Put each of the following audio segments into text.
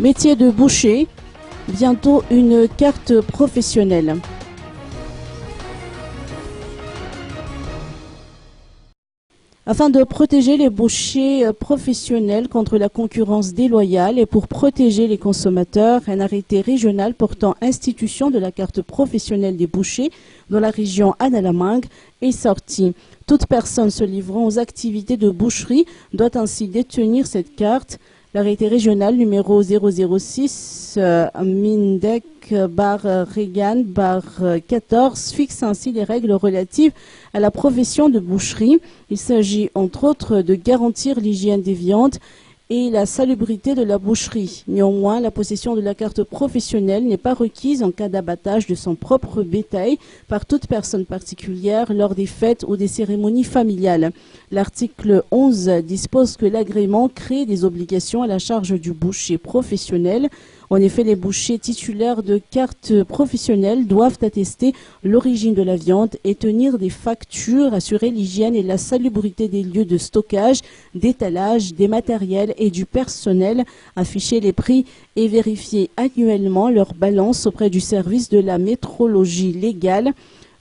Métier de boucher, bientôt une carte professionnelle. Afin de protéger les bouchers professionnels contre la concurrence déloyale et pour protéger les consommateurs, un arrêté régional portant institution de la carte professionnelle des bouchers dans la région Anna-Lamang est sorti. Toute personne se livrant aux activités de boucherie doit ainsi détenir cette carte. L'arrêté régional numéro 006 Mindec Regan 14 fixe ainsi les règles relatives à la profession de boucherie. Il s'agit entre autres de garantir l'hygiène des viandes et la salubrité de la boucherie. Néanmoins, la possession de la carte professionnelle n'est pas requise en cas d'abattage de son propre bétail par toute personne particulière lors des fêtes ou des cérémonies familiales. L'article 11 dispose que l'agrément crée des obligations à la charge du boucher professionnel. En effet, les bouchers titulaires de cartes professionnelles doivent attester l'origine de la viande et tenir des factures, assurer l'hygiène et la salubrité des lieux de stockage, d'étalage, des matériels et du personnel, afficher les prix et vérifier annuellement leur balance auprès du service de la métrologie légale.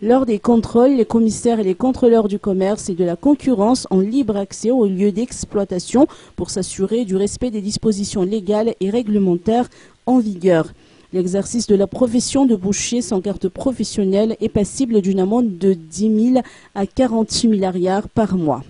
Lors des contrôles, les commissaires et les contrôleurs du commerce et de la concurrence ont libre accès aux lieux d'exploitation pour s'assurer du respect des dispositions légales et réglementaires en vigueur. L'exercice de la profession de boucher sans carte professionnelle est passible d'une amende de 10 000 à 40 000 ariars par mois.